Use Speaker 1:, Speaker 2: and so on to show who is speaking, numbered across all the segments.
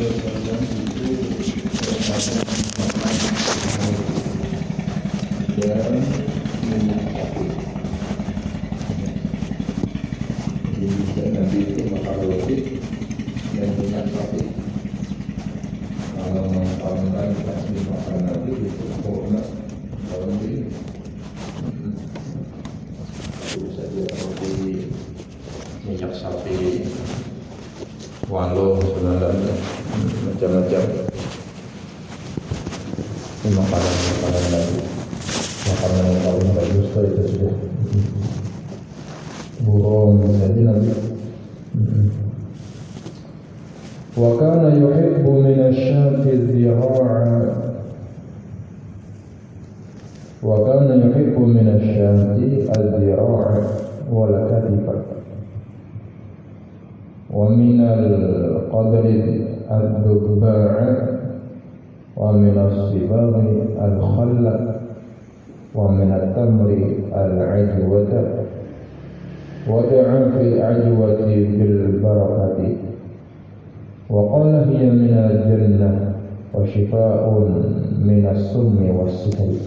Speaker 1: Wasallam itu dan menyikapi. Jadi Nabi itu makan roti dan minyak sapi. Kalau mengatakan kasih makan Nabi itu pokoknya kalau ini bisa dia roti minyak sapi, walung, sebenarnya macam-macam. Ini makanan Nabi. Makanan yang paling bagus itu sudah burung saja Nabi. Wa kana yuhibbu min asy-syati adh-dhira'a wa kana yuhibbu min asy-syati adh-dhira'a wal katifa wa min al-qadri ad-dubba'a wa min as-sibaghi al-khalla wa min at-tamri al-'ajwata wada'a fil 'ajwati bil barakati wa qala hiya min al-jannah wa shifaa'un min as-summi was-sihri.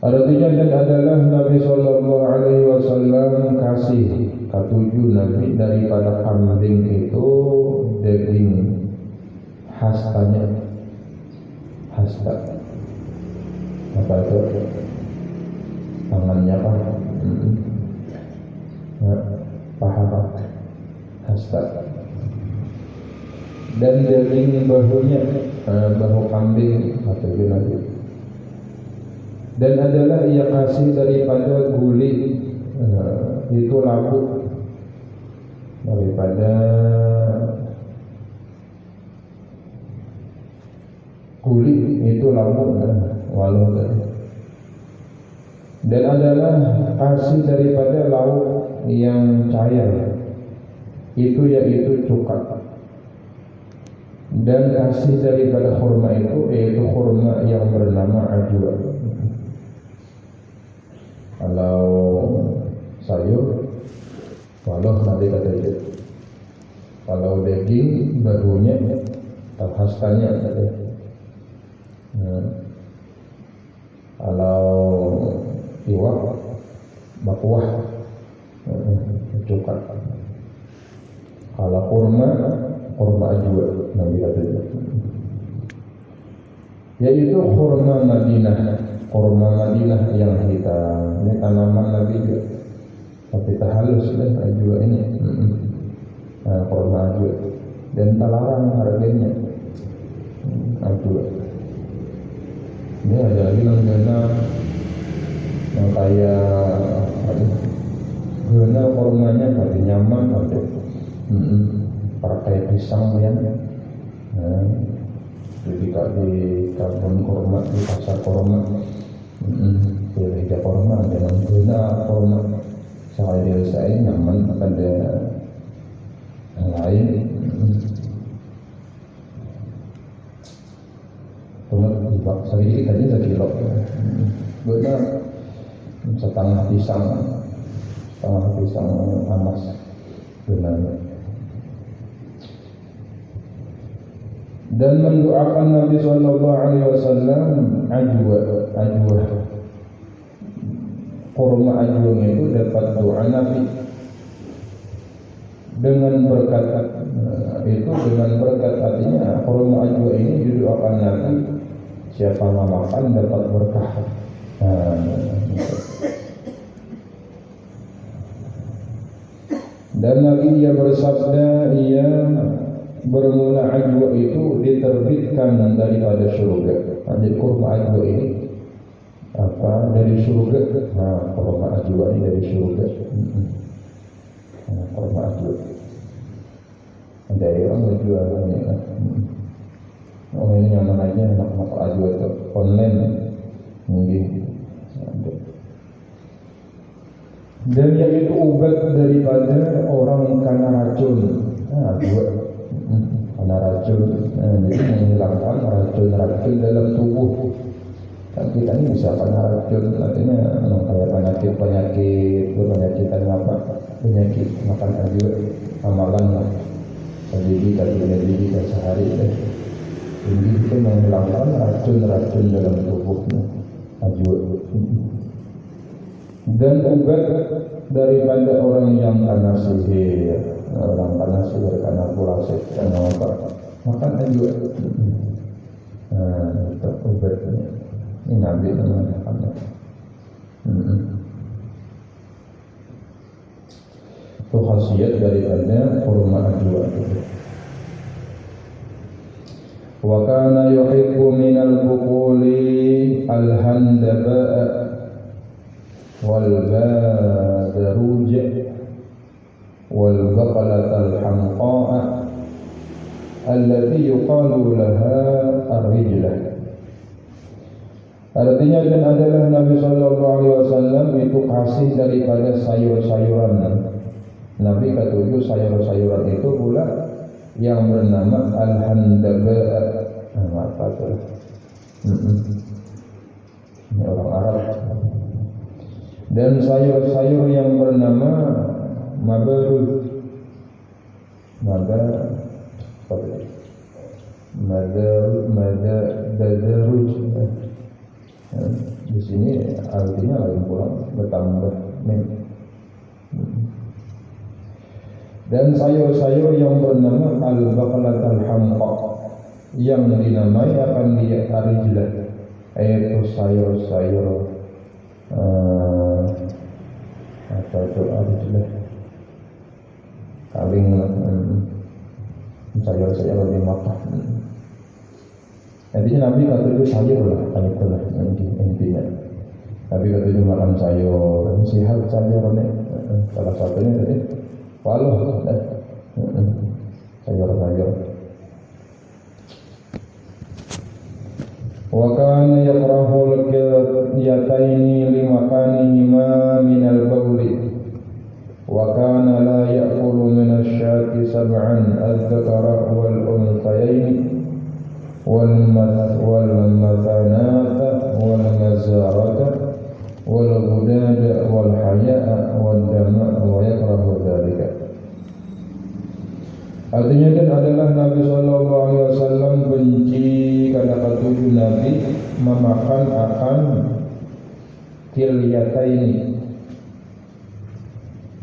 Speaker 1: Artinya dan adalah Nabi sallallahu alaihi wasallam kasih ketujuh Nabi daripada kambing itu daging hastanya. Hasta apa itu? Tangannya apa? Paha hasta. Dan daging bahunya, bahu kambing atau Nabi. Dan adalah ia kasih daripada guli, itu labu, daripada guli itu labu, walau tadi. Dan adalah kasih daripada lauk yang cair, itu yaitu cuka. Dan kasih daripada khurma itu yaitu khurma yang bernama ajwa. Kalau sayur, walau nanti kata itu. Kalau daging bahunya, hastanya kata. Kalau iwak, bakuah, cuka. Kalau kurma ajwa, Nabi kata itu. Yaitu kurma Madinah, kurma Madinah yang hitam. Ini tanaman Nabi juga, tapi tak halus lah ajwa ini. Kurma ajwa dan terlarang harganya ajwa. Ini ada lagi yang kayak guna kurmanya tapi nyaman tapi pakai pisang ya. Jadi di kebun kurma, di pasar kurma, pilih kurma dengan guna kurma. Saya nyaman pada yang lain. Kurma sedikit aja sekilo. Guna setengah pisang amas gunanya. Dan mendoakan Nabi sallallahu alaihi wasallam ajwa. Kurma ajwa itu dapat doa Nabi dengan berkat itu, dengan berkat artinya kurma ajwa ini didoakan Nabi, siapa makan dapat berkah. Dan Nabi dia bersabda, ia bermula ajwa itu diterbitkan daripada surga. Jadi kurma ajwa ini dari surga. Kurma ajwa ini dari surga. Kurma ajwa dari orang menjualnya. Ini nyaman aja nak ajwa itu online mungkin. Dan yaitu obat daripada orang kena racun. Kena racun, jadi menghilangkan racun dalam tubuh. Kan kita ini bisa kena racun, artinya kayak penyakit apa? Penyakit makan juga amalan lah. jadi sehari deh. Ini itu menghilangkan racun-racun dalam tubuhnya. Ajwa. Dan obat daripada orang yang kena sihir, orang kena sihir karena pula setan apa, makan ajwa. Itu obatnya. Ini Nabi namanya. Itu khasiat daripada kurma ajwa itu. Wa kana yuhibbu minal buquli al-handaba'a wal badaruj wal baqalatal hamqa'a allati yuqalu laha ar-rijlah. Artinya dan adalah Nabi sallallahu alaihi wasallam itu kasih daripada sayur-sayuran. Nabi ketujuh sayur-sayuran itu pula yang bernama al-handaba. Apa itu? Ini orang Arab. Dan sayur-sayur yang bernama mabaruj. Madaruj. Di sini artinya lain pula bertambah mem. Dan sayur-sayur yang bernama al-baqalatul hamqa yang dinamai akan dia arijlah, yaitu sayur-sayur apa itu arijlah, kaling sayur-sayur lebih makan. Intinya Nabi kata itu sayur lah, itulah intinya. Nabi kata itu makan sayur, sehat sayur nih. Salah satunya tadi walau sayur-sayur. Wa kana yakrahu al-qiyataini limakanihima min al-bawli wa kana la ya'kulu min asy-syati sab'an adh-dhakara wal unthayaini wal mathanata wal mazarata wal ghudada wal haya'a wal dama wa yakrahu dzalika. Artinya kan adalah Nabi sallallahu alaihi wasallam benci karena ketujuh Nabi memakan akan kilyataini,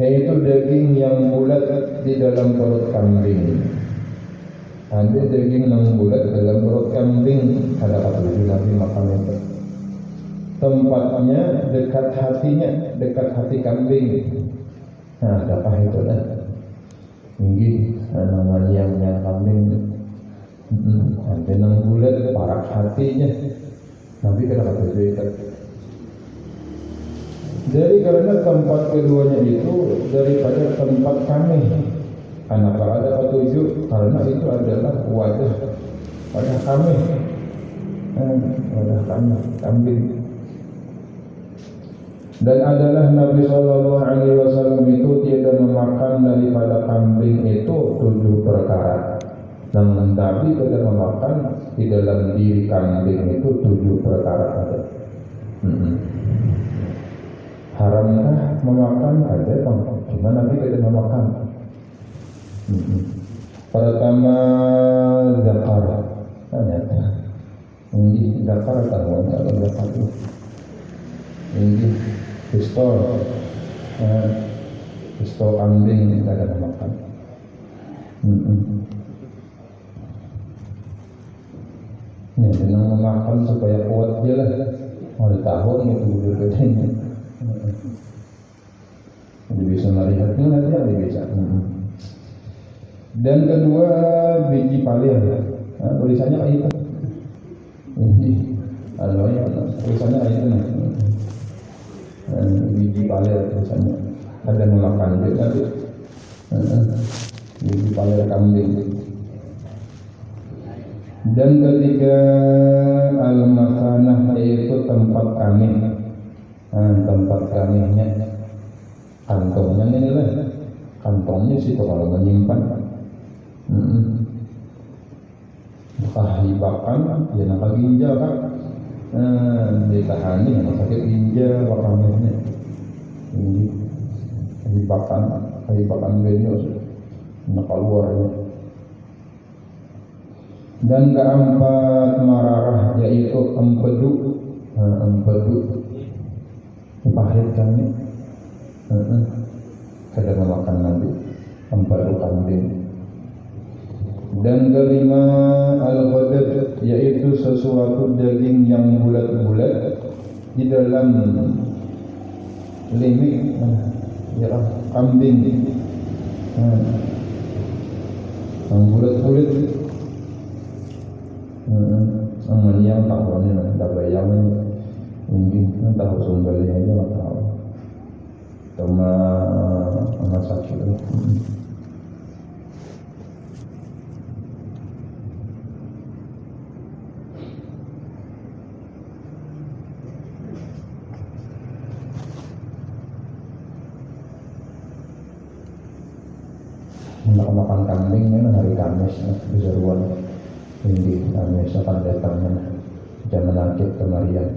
Speaker 1: yaitu daging yang bulat di dalam perut kambing. Ada daging yang bulat dalam perut kambing, ada ketujuh Nabi makan itu. Tempatnya dekat hatinya, dekat hati kambing. Nah, apakah itu dah? Ini namanya yang kambing. Ada yang bulat parak hatinya. Nabi kena kata itu. Jadi karena tempat keduanya itu daripada tempat kami. Kenapa ada ketujuh? Karena itu adalah wajah kami. Wajah kami, kambing. Dan adalah Nabi sallallahu alaihi wasallam itu tidak memakan daripada kambing itu 7 perkara. Namun Nabi tidak memakan di dalam diri kambing itu 7 perkara ada. Haramkah memakan? Ada bang. Cuma Nabi tidak memakan. Pertama zakar. Ini zakar atau zakar itu. Ini pistol kambing kita ada makan. Ya, senang memakan supaya kuat dia lah. Mau tahun itu bedanya. Jadi bisa melihatnya nanti ada bisa. Dan kedua biji palir. Tulisannya itu. Ini alloy tulisannya itu nih. Biji palir tulisannya. Ada memakan juga tuh. Biji palir kambing. Dan ketiga al-makanah, yaitu tempat kami. Tempat kaminya, kantongnya ini lah. Kantongnya sih kalau menyimpan. Hibakan, ya nak ginjal kan. Ditahani yang sakit ginjal bakamnya. Hibakan benyo nak keluarnya. Dan keempat mararah yaitu empedu. Empedu pahit kan ini. Kada memakan Nabi empedu kambing. Dan kelima al-ghadad yaitu sesuatu daging yang bulat-bulat di dalam limit ya kambing yang bulat-bulat yang tahuannya tak bayang mungkin tahu sumbernya aja nggak tahu cuma masak itu. Makan kambing kan hari Kamis bisa ruang ini Kamis akan datang zaman akhir kemarian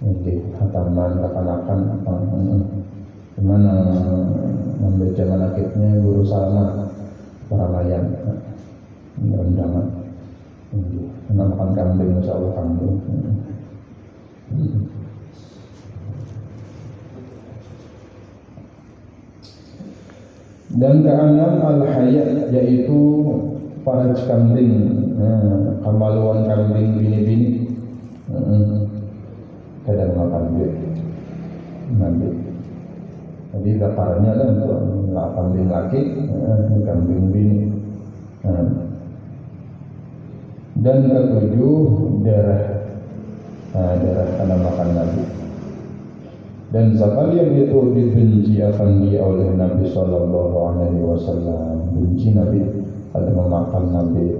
Speaker 1: ini hataman kekanakan gimana membaca manakibnya Guru Salma Paramayan undangan ini makan kambing Masya Allah kambing. Dan keenam al-hayat yaitu faraj kambing, kemaluan kambing bini-bini. Kadang makan dia nanti. Jadi zakarnya kan untuk kambing laki, kambing bini. Dan ketujuh darah, darah karena makan Nabi. Dan sekalian itu dibenci akan dia oleh Nabi Sallallahu Alaihi Wasallam. Benci Nabi ada memakan Nabi.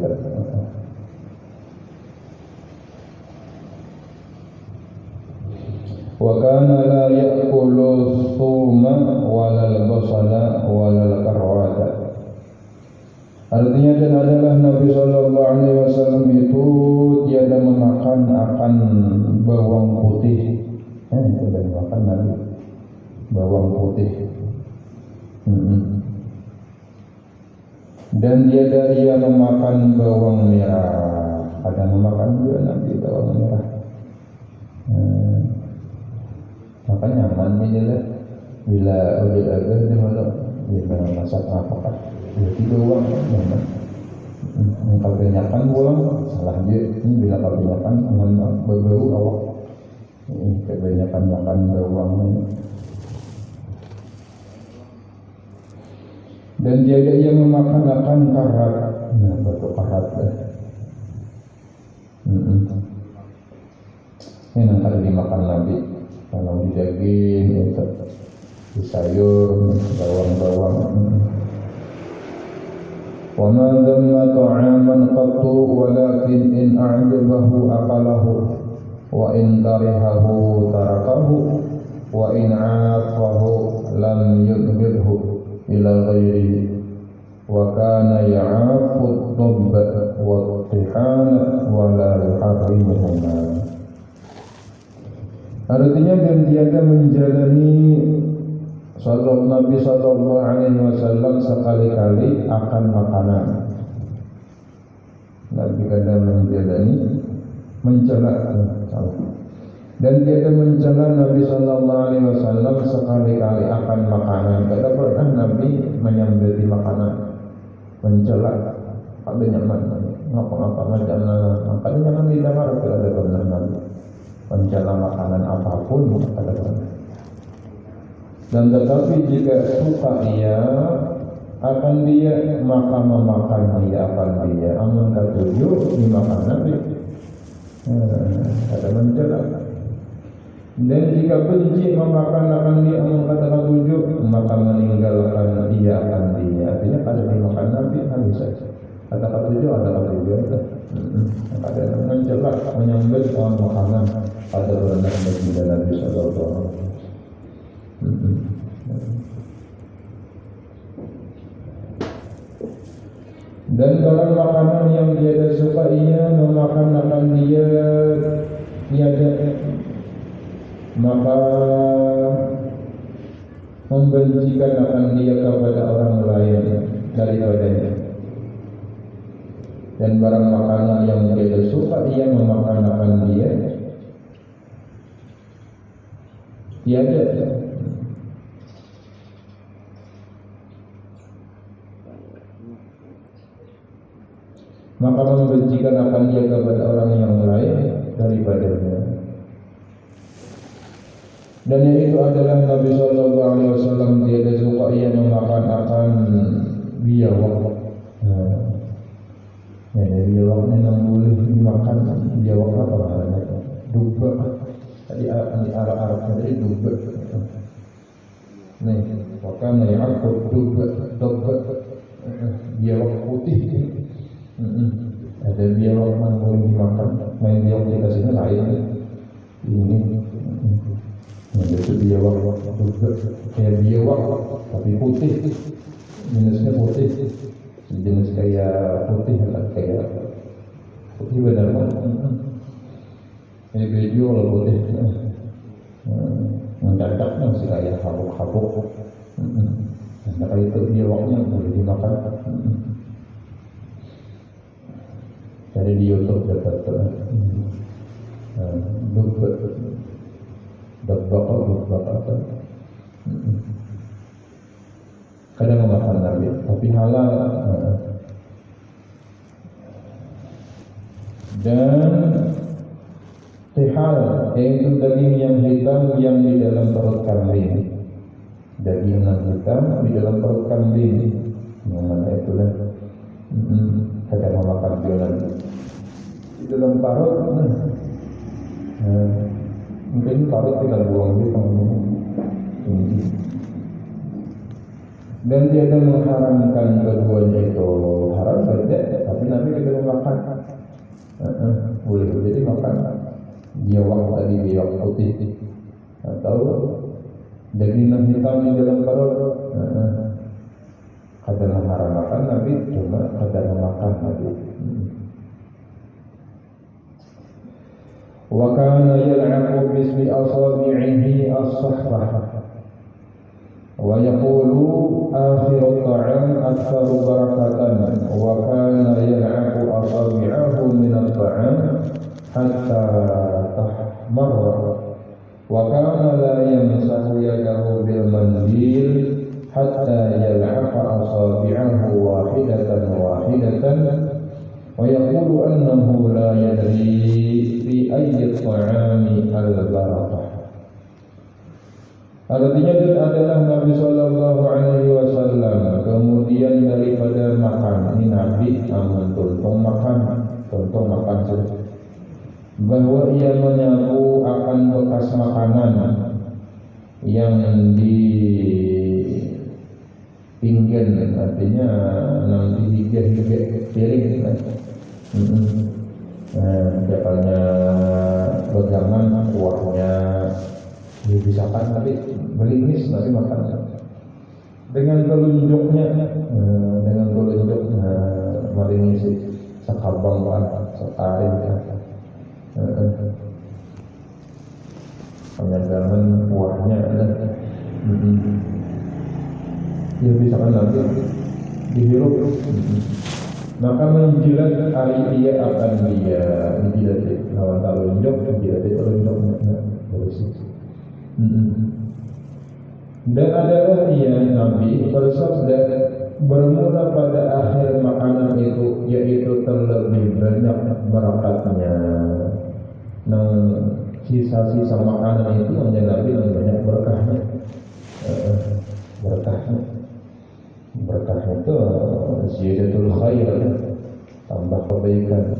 Speaker 1: Wa kana la ya'kulu thuma walal basala walal karwata. Artinya dan adalah Nabi Sallallahu Alaihi Wasallam itu tiada memakan akan bawang putih. Tidak makan Nabi bawang putih. Dan tiada ia memakan bawang merah. Ada memakan juga Nabi bawang merah. Maka nyaman ini lah. Bila udah agak dia malah dia masak apakah jadi bawang nyaman. Kebanyakan bawang salah dia. Ini bila kebanyakan berbau awak. Kebanyakan makan bawang ini. Dan tiada ia memakan akan karat. Betul karat lah. Ini nanti dimakan Nabi. Kalau di daging, di sayur, bawang-bawang. Wa ma dhamma ta'aman qattu walakin in a'jabahu aqalahu. Wa in karihahu tarakahu wa in afahu lam yudhibhu ila ghairihi wa kana ya'afu ad-dabba wa at-tihana wa la yuharrimuhuma. Artinya dan tiada menjalani salat Nabi Sallallahu Alaihi Wasallam sekali-kali akan makanan. Nabi kadang menjalani mencela dan tiada mencela Nabi Sallallahu Alaihi Wasallam sekali-kali akan makanan. Tidak pernah Nabi menyambati makanan, mencela, ada nyaman, ngapa-ngapa macam makanya jangan didengar kalau ada pernah Nabi mencela makanan apapun, ada pernah. Dan tetapi jika suka ia akan dia maka memakan dia akan dia. Amun ketujuh dimakan Nabi. Ada mencela. Dan jika benci memakan akan dia kata ketujuh maka meninggalkan dia akan dia. Artinya kalau dimakan Nabi habis saja. Kata ketujuh ada ketujuh. Ada mencela menyambut orang makanan ada berendah bagi Nabi Sallallahu Alaihi Wasallam. Dan dalam makanan yang tiada suka ia memakan akan dia tiada maka membencikan akan dia kepada orang lain daripadanya. dan barang makanan yang dia suka ia memakan dia tiada. Maka membencikan akan dia kepada orang yang lain daripadanya. Dan yang itu adalah Nabi Sallallahu Alaihi Wasallam tiada suka ia memakan akan biawak. Biawak yang boleh dimakan. Biawak apa namanya? Duba. Tadi di Arab tadi duba. Nih, makanya yang aku duba. Biawak putih. Ada biawak yang boleh dimakan. Main biawak kita sini lain. Ini. Itu biawak duba. Kayak biawak tapi putih. Jenisnya putih. Jenis kayak putih lah, kayak putih benar kan? Ini baju kalau putih, mendadak masih kayak habuk-habuk. Nah itu biawaknya boleh dimakan. Dari di YouTube dapat dubbak apa? Kadang memakan Nabi, tapi halal. Dan tihal, yaitu daging yang hitam yang di dalam perut kambing. Daging yang hitam di dalam perut kambing. Yang mana itulah kadang memakan jualan di dalam parut. Mungkin parut kita buang di tinggi. Dan tiada mengharamkan keduanya itu haram saja, tapi Nabi tidak memakan. Boleh jadi makan biawak tadi, biawak putih atau daging yang hitam di dalam perut. Kadang mengharamkan Nabi, cuma kadang memakan Nabi. Wa kana yal'aqu bismi asabi'ihi as-sahbah. Wa yaqulu akhiru ta'am aktsaru barakatan wa kana yal'aqu asabi'ahu min at-ta'am hatta tahmarra wa kana la yamsahu yadahu bil mandil hatta yal'aqa asabi'ahu wahidatan wa yaqulu annahu la yadri fi ayyi at-ta'ami al-barakah. Artinya itu adalah Nabi Sallallahu Alaihi Wasallam. Kemudian daripada makan, ini Nabi tontong makan saja. Bahwa ia menyapu akan bekas makanan yang di pinggan, artinya nanti higit piring. Depannya pegangan kuahnya. Dipisahkan tapi melingis nanti makan dengan telunjuknya melingis sekabang sekarin penyagangan kuahnya dipisahkan nanti dihirup maka menjilat ari dia akan dia menjilat lawan telunjuk telunjuknya bersih. Dan adalah ia Nabi bersabda bermula pada akhir makanan itu, yaitu terlebih banyak berakatnya. Nang sisa-sisa makanan itu hanya Nabi yang banyak berkahnya. Berkahnya itu ziyadatul khair, tambah kebaikan.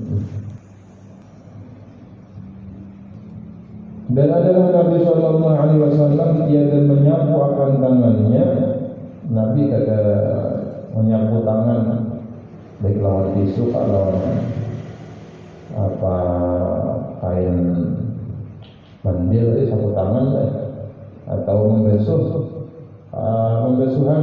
Speaker 1: Dan adalah Nabi Sallallahu Alaihi Wasallam tiada menyapu akan tangannya. Nabi kata menyapu tangan baik lawan tisu lawan apa kain mandil sapu tangan atau membesuhan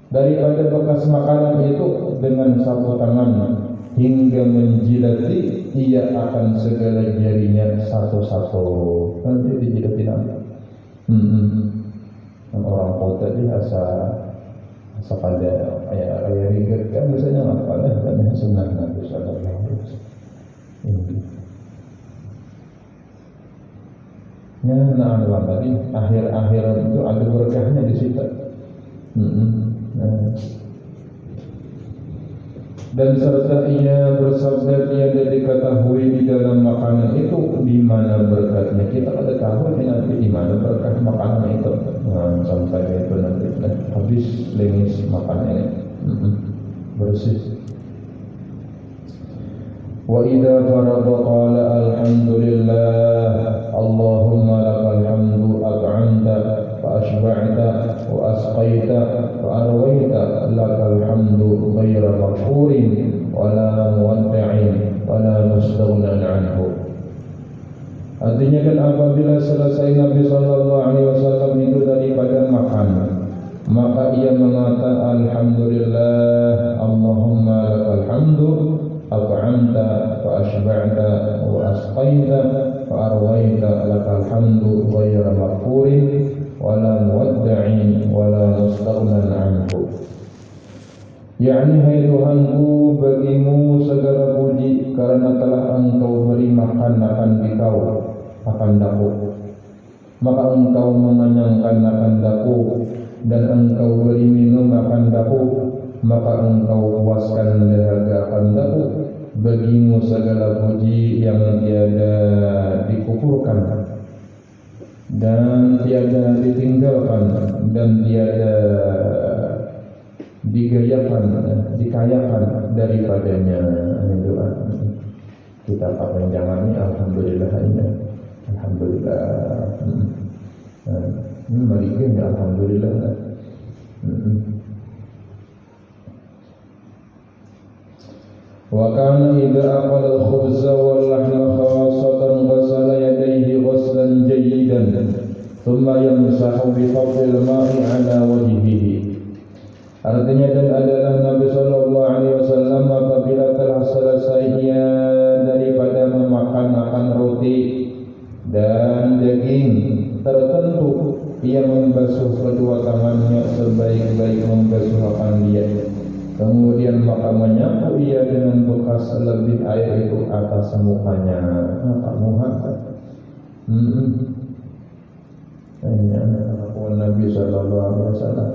Speaker 1: daripada bekas makanan itu dengan sapu tangan hingga menjilati ia akan segala jarinya satu-satu. Nanti dijilatin apa? Orang kota dia asa pada ayat rigat kan biasanya apa lah dan sunnah Nabi sallallahu Ya, nah tadi akhir itu ada berkahnya di situ. Nah. Dan serta ia bersabda tiada diketahui di dalam makanan itu di mana berkatnya. Kita ada tahu nanti di mana berkat makanan itu. Nah, sampai itu nanti habis lengis makannya bersih. Wa idza farada qala alhamdulillah Allahumma lakal hamdu at'amta fa ashba'ta wa asqaita wa arwaita lakal hamdu ghayra maghfurin wa la muwadda'in wa la mustaghnan anhu. Artinya kan apabila selesai Nabi sallallahu alaihi wasallam itu daripada makan, maka ia mengatakan alhamdulillah Allahumma lakal hamdu at'amta fa ashba'ta wa asqaita fa arwaita lakal hamdu ghayra maghfurin wa la muwadda'in wa la mustaghnan anhu. yakni hai Tuhanku, bagimu segala puji karena telah engkau beri makan akan dikau akan daku, maka engkau mengenyangkan akan daku, dan engkau beri minum akan daku, maka engkau puaskan dahaga akan daku. Bagimu segala puji yang tiada dikufurkan dan tiada ditinggalkan dan tiada dikayakan daripadanya. Doa kita panjangannya alhamdulillah ini. Alhamdulillah. Ini alhamdulillah. Wa kana idza aqala al-khubza wal lahma khassatan ghasala yadayhi ghaslan jayyidan thumma yamsahu bi fadlil ma'i ala wajhihi. Artinya dan adalah Nabi sallallahu alaihi wasallam apabila telah selesai ia daripada memakan roti dan daging tertentu, ia membasuh kedua tangannya sebaik-baik membasuhkan dia. Kemudian maka menyapu ia dengan bekas lebih air itu atas mukanya. Maka muhammad. Ini adalah Nabi sallallahu alaihi wasallam.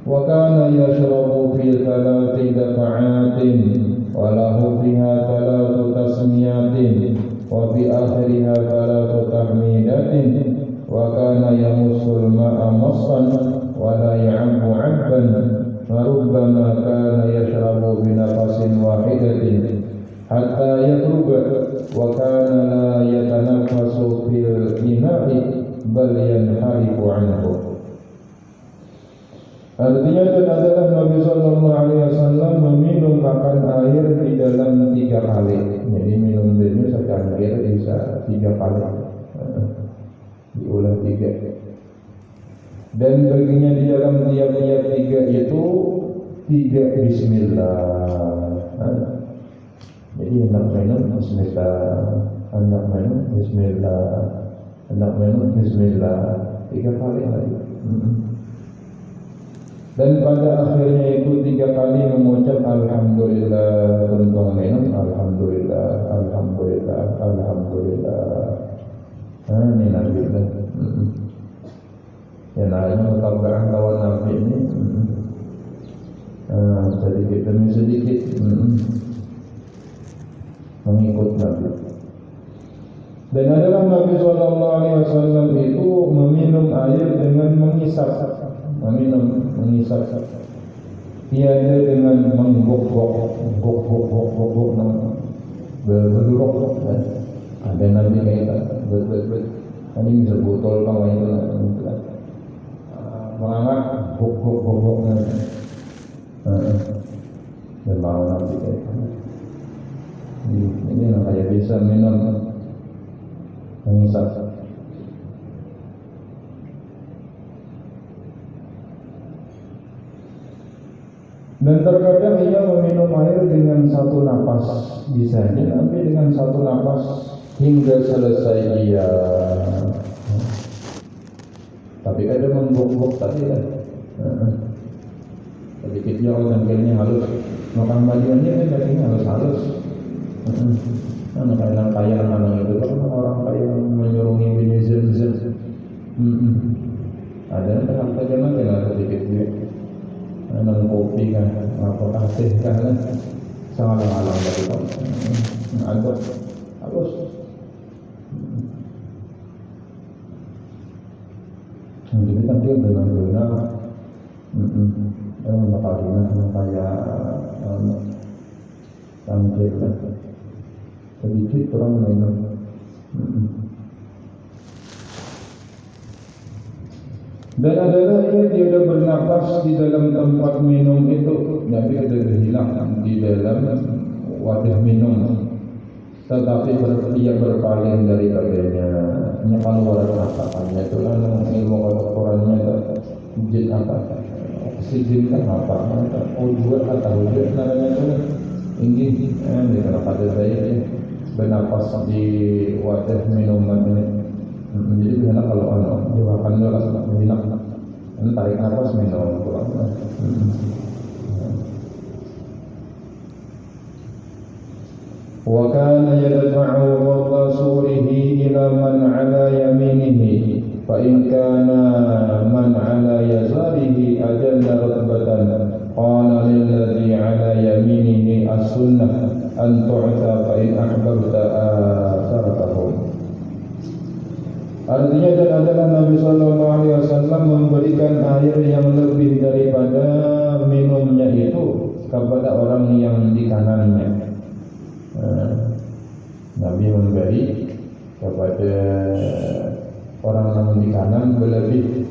Speaker 1: Wa kana yashrabu fi thalathi dafa'atin wa lahu fiha thalathu tasmiyatin wa fi akhiriha thalathu tahmidatin wa kana yamussul ma'a massan wa la ya'abu 'abban wa rubbama kana yashrabu bi nafasin wahidatin hatta yatruba wa kana la yatanaffasu fil ina'i bal yanharifu 'anhu. Artinya adalah Nabi sallallahu alaihi wasallam meminum makan air di dalam 3 kali. Jadi minum itu secara air bisa 3 kali. Diulang 3. Dan baginya di dalam tiap-tiap 3 itu 3 bismillah. Jadi hendak minum bismillah, hendak minum bismillah, hendak minum bismillah 3 kali lagi. Dan pada akhirnya itu 3 kali mengucap alhamdulillah tentang minum, alhamdulillah, alhamdulillah, alhamdulillah. Ini Nabi lah. Ya namanya mutabakan kawan Nabi ini. Sedikit demi sedikit mengikut Nabi. Dan adalah Nabi SAW itu meminum air dengan mengisap. Mengisap tiada dengan menggok-gok berduruk ada nanti kayak ini bisa botol kawan itu mengangkat gok dan mau nanti kayak ini kayak bisa minum mengisap. Dan terkadang ia meminum air dengan 1 napas, bisa sampai dengan 1 napas hingga selesai ia. Tapi kadang menggok-gok tadi lah. Sedikitnya orang dagingnya halus, makan bagiannya kan dagingnya halus-halus. Anak kaya anak itu kan orang kaya menyurungi bini zem. Ada yang harta jangan kena sedikit dia. Anak kopi kan, apa teh kan, sangat alang dari kamu. Agak halus. Jadi kan dia benar-benar makanya kayak tangkir sedikit orang minum. Dan adalah dia tidak bernapas di dalam tempat minum itu, Nabi ada hilang di dalam wadah minum, tetapi dia berpaling daripadanya, keluar napasannya itu kan ilmu kedokterannya jid apa, oksigen kan apa, O2 atau O2 namanya itu ini di dalam pada saya bernapas di wadah minuman ini. Jadi biasanya kalau dimakan langsung hilang, tarik nafas minum pulang. Wa kana yadfa'u wadda surihi ila man 'ala yaminihi fa in kana man 'ala yasarihi ajalla rutbatan qala lil ladzi 'ala yaminihi as-sunnah an tu'ta fa in ahbabta asartahum. Artinya dan adalah Nabi Sallallahu Alaihi Wasallam memberikan air yang lebih daripada minumnya itu kepada orang yang di kanannya. Nabi memberi kepada orang yang di kanan berlebih,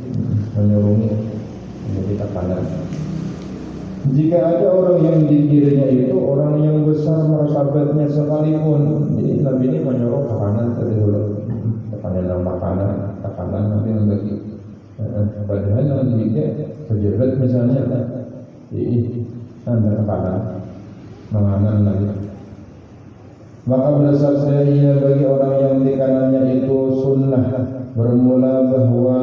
Speaker 1: menyurungi menjadi ke kanan. Jika ada orang yang di kirinya itu orang yang besar martabatnya sekalipun, jadi Nabi ini menyuruh ke kanan terlebih dahulu. Makanan nanti membagi. Padahal nantinya pejabat misalnya, anda kanan, menganan lagi. Maka berdasarkan ia bagi orang yang di kanannya itu sunnah bermula bahwa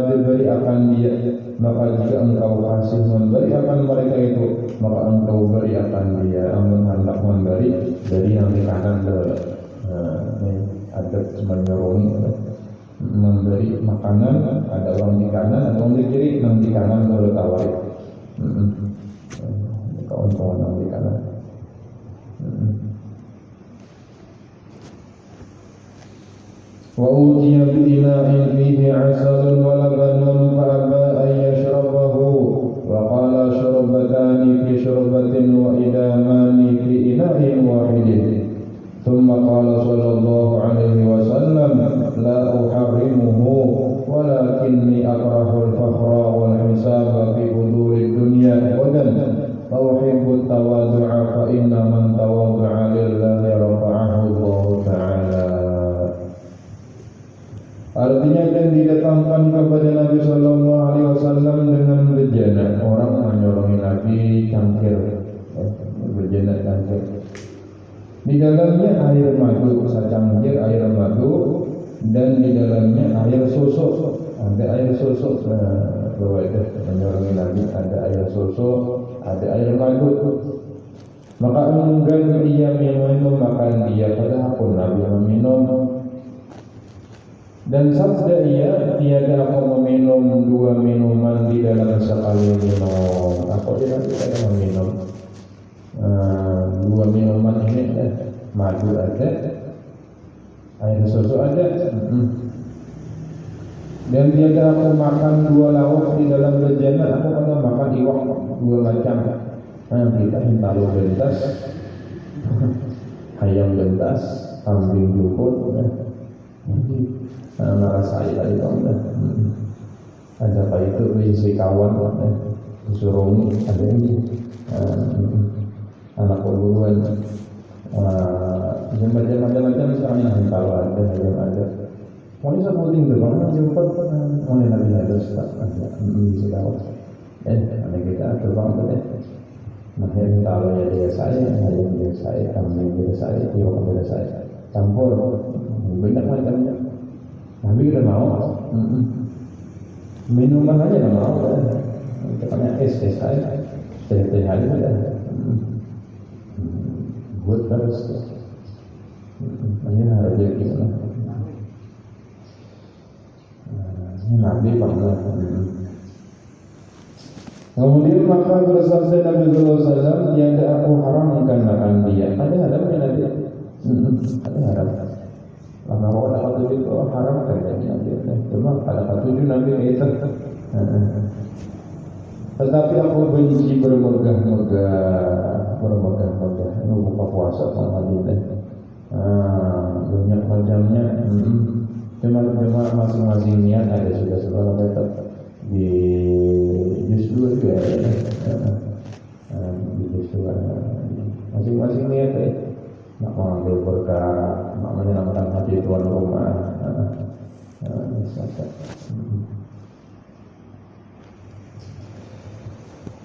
Speaker 1: diberi akan dia. Maka jika engkau kasih memberi akan mereka itu, maka engkau beri akan dia. Amun hendak memberi dari yang di kanan dulu. Ada menyurungi memberi makanan, ada orang di kanan, ada orang di kiri, yang di kanan baru tawarik. Kawan-kawan yang di kanan. Wa utiya bi ina'in fihi 'asalun wa labanun fa aba an yashrabahu wa qala shurbatani fi shurbatin wa idamani fi ina'in wahidin. ثم قال صلى الله عليه وسلم لا أحرمه ولكني أكره الفخر والحساب في حضور الدنيا غدا وأحب التواضع فإن من تواضع لله رفعه الله تعالى. Artinya dan didatangkan kepada Nabi Sallallahu Alaihi Wasallam dengan bejana. Orang menyorongin Nabi cangkir, bejana cangkir. Di dalamnya air madu, secangkir air madu, dan di dalamnya air susu. Ada air susu, bahwa itu menyorongin Nabi, ada air susu, ada air madu. Maka enggan dia minum, makan dia, padahal pun Nabi meminum. Dan sabda ia, tiada aku meminum dua minuman di dalam sekali minum. Aku tidak meminum dua minuman ini, madu ada, air susu ada. Dan tiada aku makan dua lauk di dalam bejana. Aku pernah makan iwak dua macam. Kita hintalo bentas, ayam bentas, kambing jukut. Narasai tadi kan ada apa itu berisi kawan disurungi ada ini anak perguruan macam-macam sekarang yang tahu ada yang ada mungkin sebutin dulu mana jumpa oleh Nabi ada bisa tahu anak kita terbang tu makanya tahu ya dia saya ayam dia saya kambing dia saya iwak dia saya campur banyak macamnya. Nabi udah mau, minuman aja udah mau, katanya es aja, teh hari aja, buat terus Kemudian maka bersabda Nabi sallallahu alaihi wasallam, tiada aku haramkan makan dia. Ada haramnya Nabi. Ada haram. Lama kalau ada tujuh itu haram kan Nabi. Cuma ada tujuh Nabi itu. Tetapi aku benci bermegah-megah. Ini buka puasa sama dia. Banyak macamnya. Cuma masing-masing niat ada sudah sekolah betul di juz 2 juga ada. Di juz 2 masing-masing niat nak mengambil berkah, nak menyenangkan hati tuan rumah.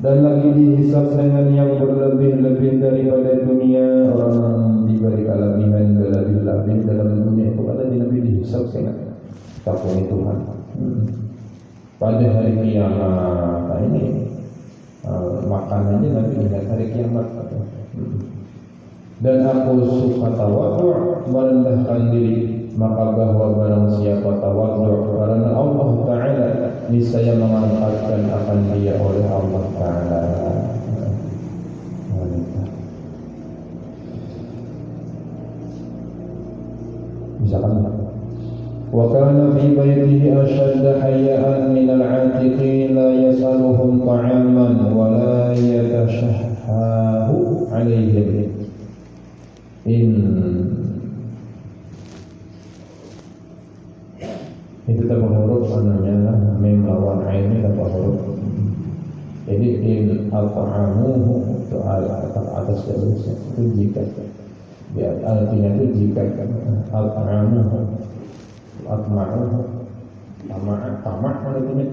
Speaker 1: Dan lagi dihisab dengan yang berlebih-lebih daripada dunia. Orang diberi kelebihan berlebih-lebih dalam dunia itu ada di Nabi dihisab dengan takut Tuhan. Pada hari kiamat ini makanannya Nabi ingat hari kiamat. Dan aku suka tawadhu, merendahkan diri, maka bahwa barang siapa tawadhu karena Allah Ta'ala niscaya mengangkatkan akan dia oleh Allah Ta'ala. Misalkan wa kana fi baytihi ashadda haya'an min al-'atiqin la yas'aluhum ta'aman wa la yatashahhahu 'alayhim itu tambah huruf namanya mim lawan ain ini tambah huruf. Jadi in at'amuhu itu atas terusnya itu jika biar artinya itu jika at'amuhu atma'uhu tamak artinya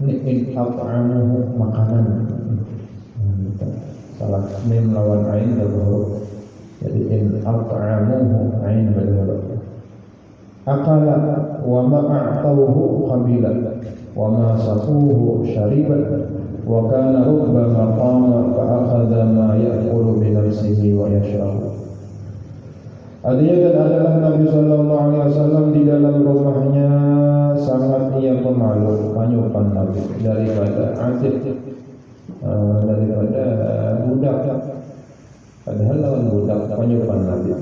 Speaker 1: ini in at'amuhu makanan. Salah mim lawan ain tambah huruf. Jadi in at'amuhu ain berhuruf. Akala wa ma'atauhu qabila wa ma safuhu syaribat wa kana rubbama qama fa akhadha ma ya'kulu bi nafsihi wa yashrabu. Artinya dan adalah Nabi sallallahu alaihi wasallam di dalam rumahnya sangat ia pemalu menyupan Nabi daripada atik daripada budak. Padahal lawan budak penyupan Nabi.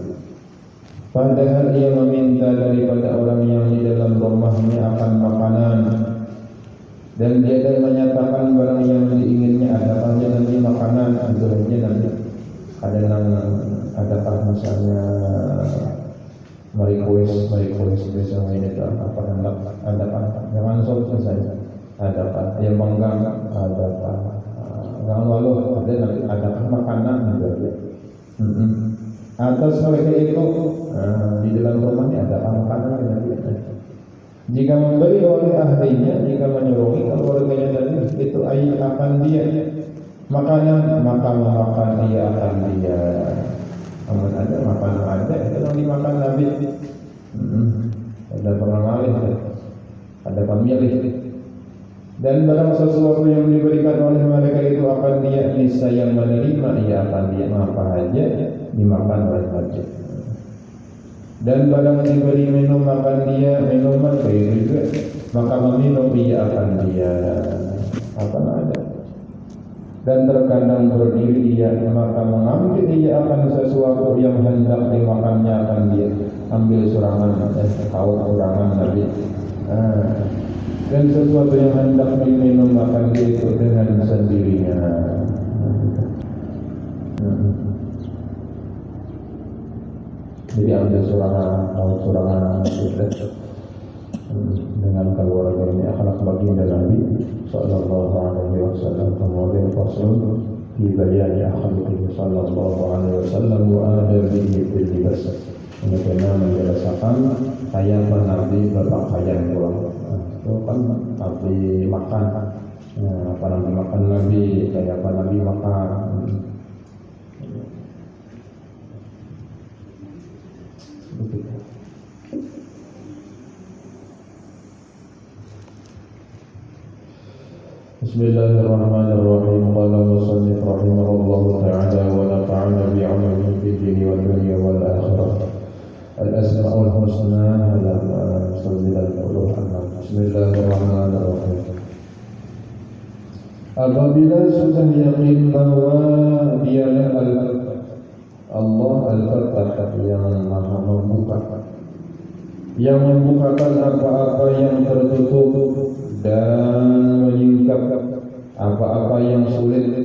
Speaker 1: Padahal ia meminta daripada orang yang di dalam rumahnya akan makanan. Dan dia dan menyatakan barang yang diinginnya ada saja nanti makanan. Akhirnya nanti adakah misalnya request biasanya ini apa hendak adakah jangan soal saja adakah yang menggang adakah jangan walau adakah makanan juga. Atas mereka itu di dalam rumahnya ada makanan yang biasa. Jika memberi oleh ahlinya, jika menyuruhi keluarganya tadi itu akan dia makanan, maka memakan dia akan dia. Namun ada makanan ada yang dimakan Nabi. Ada pengamalin, ada pemilih. Dan barang sesuatu yang diberikan oleh mereka itu akan dia niscaya menerima, ia akan dia apa aja dimakan oleh mereka. Dan barang diberi minum makan dia minuman baik juga, maka meminum ia akan dia akan ada. Dan terkadang berdiri dia maka mengambil ia akan sesuatu yang hendak dimakannya akan dia ambil surangan tahu surangan Nabi. Dan sesuatu yang hendak diminum makan dia itu dengan sendirinya. Jadi ambil surangan dengan keluarga ini akhlak baginda Nabi sallallahu alaihi wasallam. Kemudian fasul fi bayani akhlaqihi sallallahu alaihi wasallam wa adabihi fil libas. Ini menjelaskan kayapan Nabi berpakaian pulang. Itu kan Nabi makan, apa Nabi makan Nabi, kayapan Nabi makan. Bismillahirrahmanirrahim. Qala musannif rahimahullahu ta'ala wa nafa'ana bi'amalihi fid dini wad dunya wal akhirah. Al-asma'ul husna Bismillahirrahmanirrahim. Apabila sudah yakin bahwa dialah Allah Al-Fattah yang Maha membuka, yang membukakan apa-apa yang tertutup dan menyingkap apa-apa yang sulit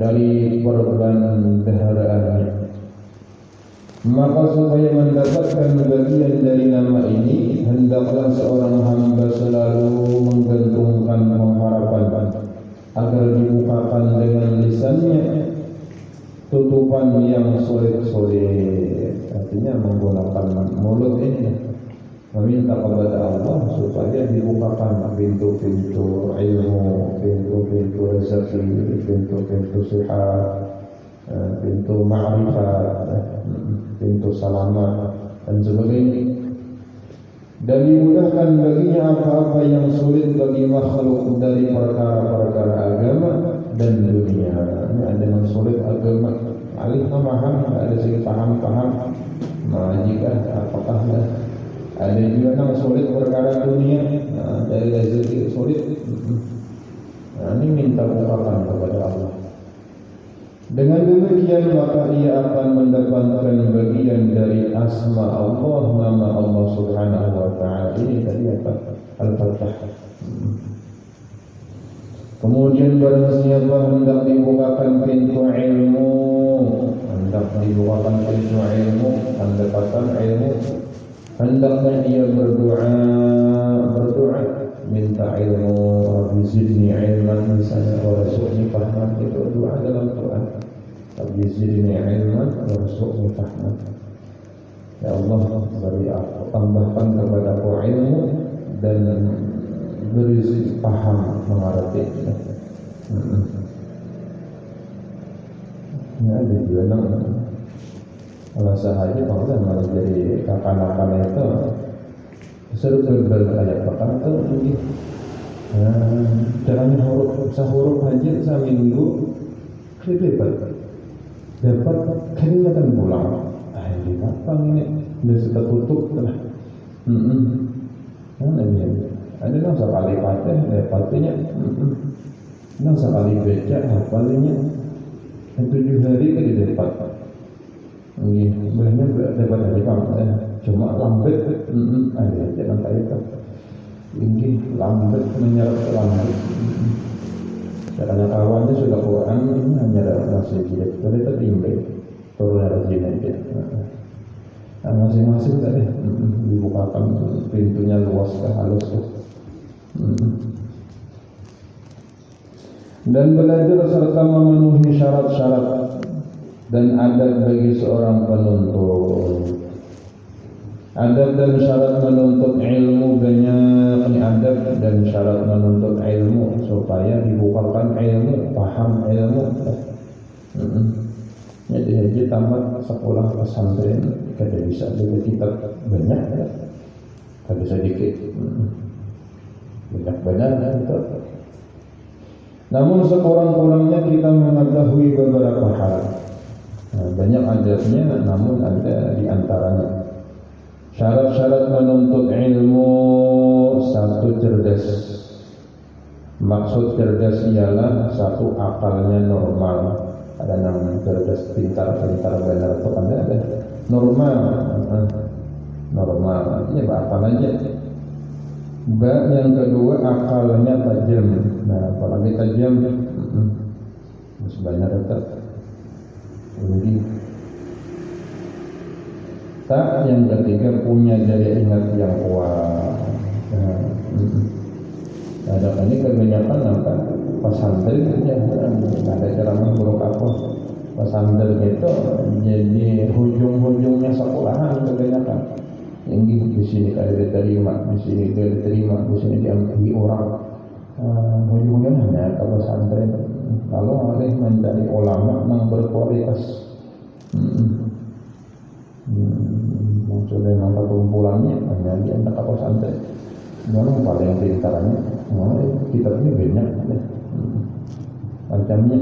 Speaker 1: dari perbandaharaannya, maka supaya mendapatkan bagian dari nama ini, hendaklah seorang hamba selalu menggantungkan pengharapan agar dibukakan dengan lisannya tutupan yang sulit-sulit. Artinya menggunakan mulut ini meminta kepada Allah supaya dibukakan pintu-pintu ilmu, pintu-pintu rezeki, pintu-pintu sihat, pintu ma'rifat, pintu selamat dan sebagainya, dan dimudahkan baginya apa-apa yang sulit bagi makhluk dari perkara-perkara agama dan dunia. Ini ada yang sulit agama, alih memaham, ada sih paham-paham, jika apakah ada juga yang sulit perkara dunia, dari rezeki sulit. Ini minta bukakan kepada Allah. Dengan demikian maka ia akan mendapatkan bagian dari asma Allah, nama Allah Subhanahu wa ta'ala. Ini tadi apa? Al-Fattah. Kemudian barang siapa hendak dibukakan pintu ilmu, mendapatkan ilmu, hendaknya ia berdoa, minta ilmu. Rabbi zidni ilman, misalnya, warzuqni fahman, itu doa dalam Quran. Rabbi zidni ilman warzuqni fahman. Ya Allah, beri aku, tambahkan kepada aku ilmu dan beri paham mengerti. Ya, ada juga kalau sahaja kalau malah jadi kakan-kakan itu seru berbayar bahkan itu mungkin caranya sahuruf aja seminggu dapat kelihatan pulang. Ini apa ini? Sudah tutup telah. Ada yang sekali patah, dapatnya. Yang sekali baca, hafalnya. 7 hari ke dapat. Banyak dapat hari kamu. Cuma lambat, ada jangan kayak itu. Ini lambat menyerap lambat. Karena kawannya sudah Quran, ini hanya masih dia. Jadi tertimbai turun rajin aja. Nah, masing-masing tadi dibukakan pintunya luas ke halus. Dan belajar serta memenuhi syarat-syarat dan adab bagi seorang penuntut. Adab dan syarat menuntut ilmu, banyak adab dan syarat menuntut ilmu supaya dibukakan ilmu, paham ilmu. Jadi haji tamat sekolah pesantren kada bisa baca kitab banyak, kada sedikit, banyak benar itu. Namun sekurang-kurangnya kita mengetahui beberapa hal. Banyak adabnya, namun ada di antaranya. Syarat-syarat menuntut ilmu, satu, cerdas. Maksud cerdas ialah satu, akalnya normal. Ada namanya cerdas, pintar-pintar benar itu ada normal. Normal artinya apa aja. Yang kedua, akalnya tajam. Nah, apalagi tajam, sebenarnya tetap. Jadi tak, yang ketiga punya daya ingat yang kuat. Ada ini kebanyakan apa pesantren ya, ada ceramah buruk apa pesantren itu jadi hujung-hujungnya sekolahan kebanyakan. Yang di sini kada diterima, di sini kada diterima, di sini diambil orang. Hujungnya hanya ke pesantren. Lalu harus mencari ulama yang berkualitas. Maksudnya memang kumpulannya hanya di antara pesantren. Memang paling pintarnya, kitab ini banyak, macamnya.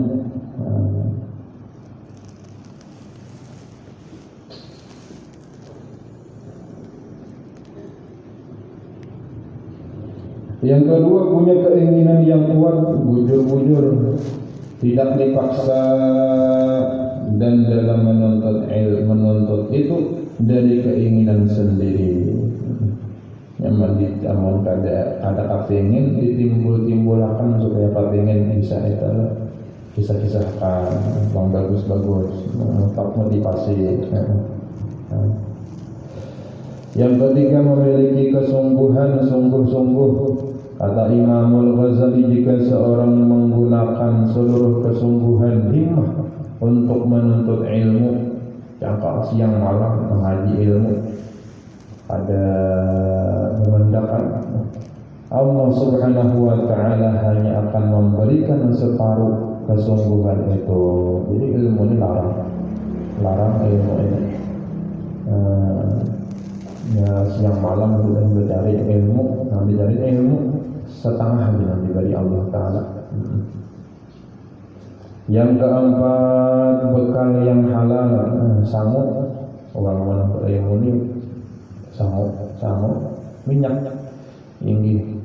Speaker 1: Yang kedua, punya keinginan yang kuat, bujur-bujur, tidak dipaksa, dan dalam menuntut ilmu, menuntut itu dari keinginan sendiri. Yang amun ada kepingin ditimbul-timbulakan supaya kepingin bisa itu kisah-kisahkan yang bagus-bagus, tak motivasi. Yang ketiga, memiliki kesungguhan, sungguh-sungguh. Kata Imamul Ghazali, jika seorang menggunakan seluruh kesungguhan himmah untuk menuntut ilmu, jangka siang malam mengaji ilmu, ada mengendahkan, Allah Subhanahu wa Ta'ala hanya akan memberikan separuh kesungguhan itu. Jadi ilmu ini larang ilmu ini. Ya siang malam sudah mencari ilmu, nanti cari ilmu setengah nanti dari Allah Ta'ala. Yang keempat, bekal yang halal, sangut. Orang mana ilmu ini sangut minyak ingin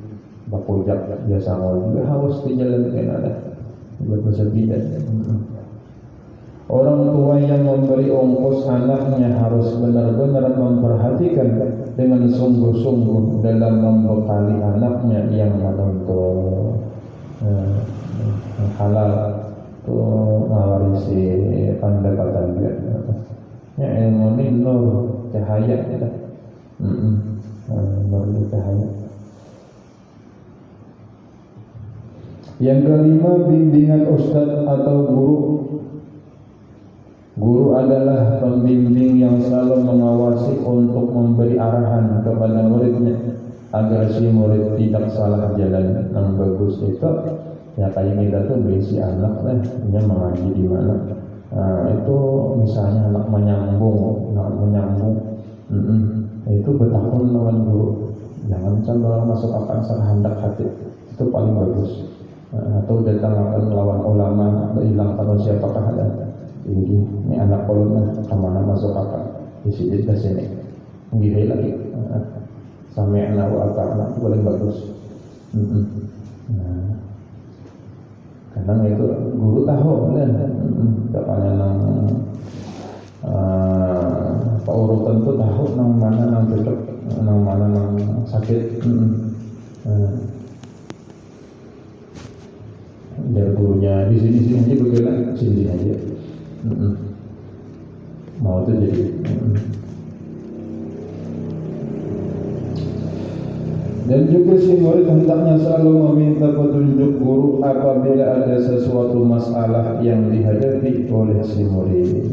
Speaker 1: bakojak dia sangut juga haus di jalan kena ada buat bersebidan. Orang tua yang memberi ongkos anaknya harus benar-benar memperhatikan dengan sungguh-sungguh dalam membekali anaknya yang menuntut halal, tu mewarisi pendapatan dia. Ya ilmu ini nur cahaya kita, nur cahaya. Yang kelima, bimbingan ustadz atau guru. Guru adalah pembimbing yang selalu mengawasi untuk memberi arahan kepada muridnya agar si murid tidak salah jalan yang bagus itu. Ya kayak kita tuh berisi anak lah, dia mengaji di mana. Itu misalnya anak menyambung, itu bertakun lawan guru. Jangan sampai masuk akan serhandak hati, itu paling bagus. Atau datang akan lawan ulama, hilang tahu siapakah ada. Ini anak kolonnya kemana masuk akal di sini ke sini gini lagi sampai anak anak paling bagus. Kadang itu guru tahu kan katanya nang paurutan tuh tahu nang mana nang cocok nang mana nang sakit. Biar gurunya di sini aja bergerak sini aja. Mau itu jadi dan juga si murid hendaknya selalu meminta petunjuk guru apabila ada sesuatu masalah yang dihadapi oleh si murid.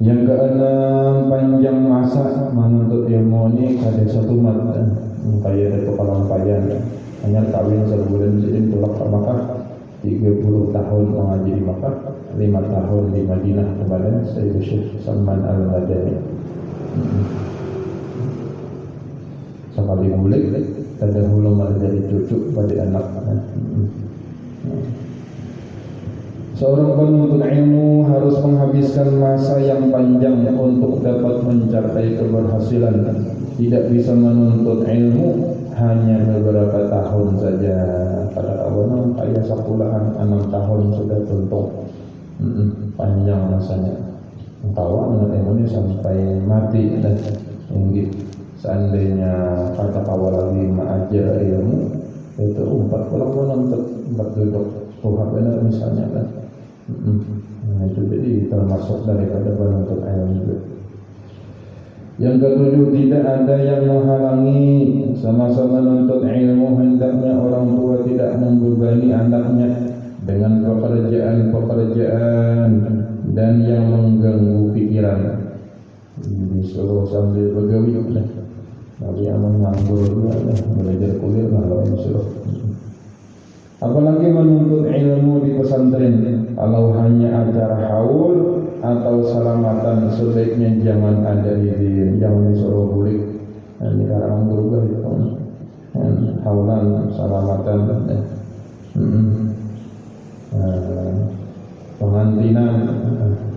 Speaker 1: Yang keenam, panjang masa menuntut ilmu ini ada satu mata kayak ada kepala payan hanya kawin sebulan jadi pulang ke Makkah 30 tahun mengaji di Makkah, 5 tahun di Madinah kepada Sayyid Syekh Salman Al-Madani. Sekali bulik, terdahulu menjadi cucu pada anak. Seorang penuntut ilmu harus menghabiskan masa yang panjang untuk dapat mencapai keberhasilan. Tidak bisa menuntut ilmu hanya beberapa tahun saja. Pada awalnya kayak sekulahan 6 tahun sudah tuntung. Panjang masanya. Tahu menurut ilmu sampai mati dan tinggi. Seandainya kata kawal lagi ajar ilmu itu 40 menuntut 4 duduk Tuhan benar misalnya kan. Itu jadi termasuk daripada penuntut ilmu juga. Yang ketujuh, tidak ada yang menghalangi sama-sama menuntut ilmu. Hendaknya orang tua tidak membebani anaknya dengan pekerjaan dan yang mengganggu pikiran. Disuruh sambil begawi lah. Tapi yang menganggur juga lah, belajar kuliah lah kalau disuruh. Apalagi menuntut ilmu di pesantren. Kalau hanya acara haul atau salamatan, sebaiknya jangan ada izin, jangan disuruh bulik. Ini karangan berubah itu. Haulan, salamatan, pengantinan.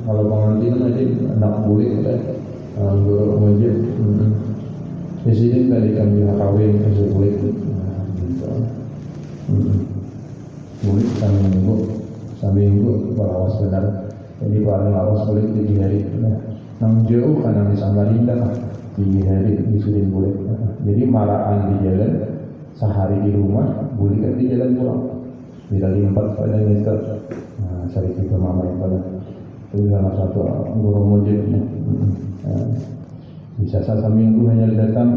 Speaker 1: Kalau pengantinan aja nak bulik, guru masjid. Presiden tadi kami kawin kesulit, gitu. Bulik saminggu balawas benar. Jadi paling lawas bulik 7 hari. Nang jauh karena di Samarinda 3 hari disuruh bulik. Jadi maraan di jalan, sehari di rumah, bulik di jalan pulang. Bila diempat pada nyetor, cari kita mama yang pada. Itu salah satu guru mujibnya. Bisa satu minggu hanya datang,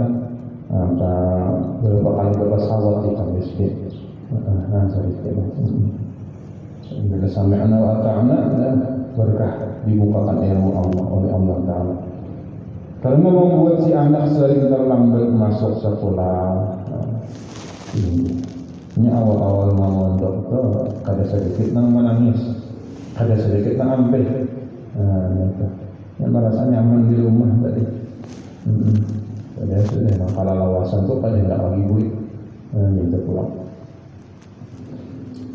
Speaker 1: beberapa kali berpesawat di miskin. Cari kita. Bila sampai anak atau anak, berkah dibukakan ilmu Allah oleh Allah Taala. Kalau membuat si anak sering terlambat masuk sekolah, ini awal-awal mondok tu kada sedikit nang menangis, kada sedikit nang ampe. Yang merasa nyaman di rumah tadi. Sudah kalau lawasan tu kada hendak lagi buik, minta pulang.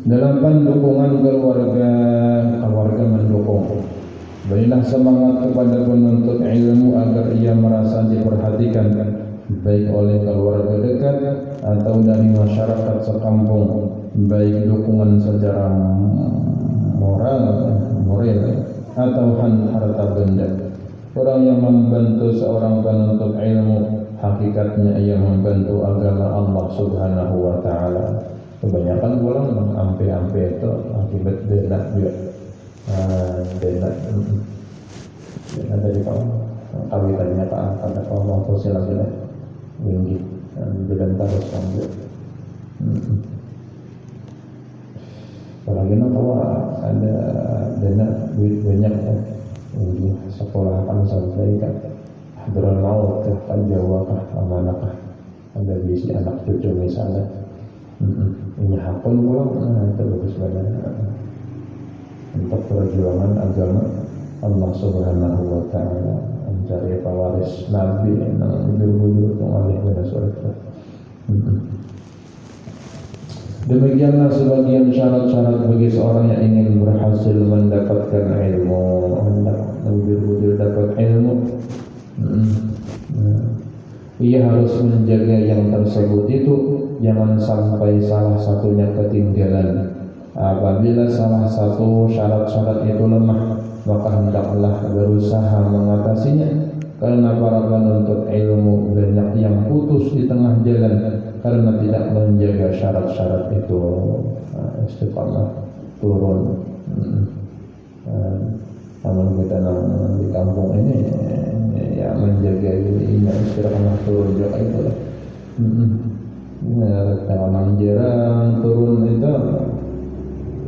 Speaker 1: Dalam dukungan keluarga mendukung. Berilah semangat kepada penuntut ilmu agar ia merasa diperhatikan baik oleh keluarga dekat atau dari masyarakat sekampung, baik dukungan secara moral atau harta benda. Orang yang membantu seorang penuntut ilmu hakikatnya ia membantu agama Allah Subhanahu wa taala. Kebanyakan pulang ampe-ampe itu akibat dena juga. Dena dari kawitannya pada kaum sosial lagi tinggi dan terus sambil. Apalagi tahu ada dana duit banyak sekolah kan sampai kan hadron laut kan Jawa kah amanah kah ada bisi anak cucu misalnya. Ini hakun pulang, itu bagus banget untuk perjuangan agama Allah Subhanahu wa taala, mencari pewaris Nabi yang bujur-bujur mengalih pada surga. Demikianlah sebagian syarat-syarat bagi seorang yang ingin berhasil mendapatkan ilmu, hendak bujur-bujur dapat ilmu. Ia harus menjaga yang tersebut itu, jangan sampai salah satunya ketinggalan. Apabila salah satu syarat-syarat itu lemah, maka hendaklah berusaha mengatasinya. Karena para penuntut ilmu banyak yang putus di tengah jalan karena tidak menjaga syarat-syarat itu. Istiqamah turun. Namun kita di kampung ini ya menjaga ini istiqamah turun juga itu lah. Kalau jarang turun itu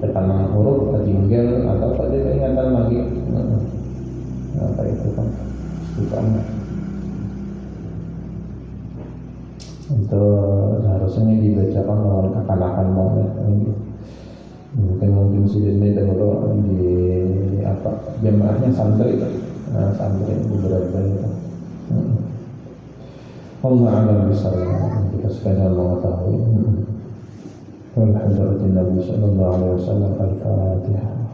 Speaker 1: tekanan huruf ketinggal atau pada ingatan lagi. Apa itu kan bukan untuk seharusnya dibacakan oleh kekanakan banget. Mungkin sidin dahulu di apa jamaahnya santri beberapa itu. Allah alam bisawab, kita sekalian mengetahui. Alhamdulillah Nabi sallallahu alaihi wasallam al-Fatihah.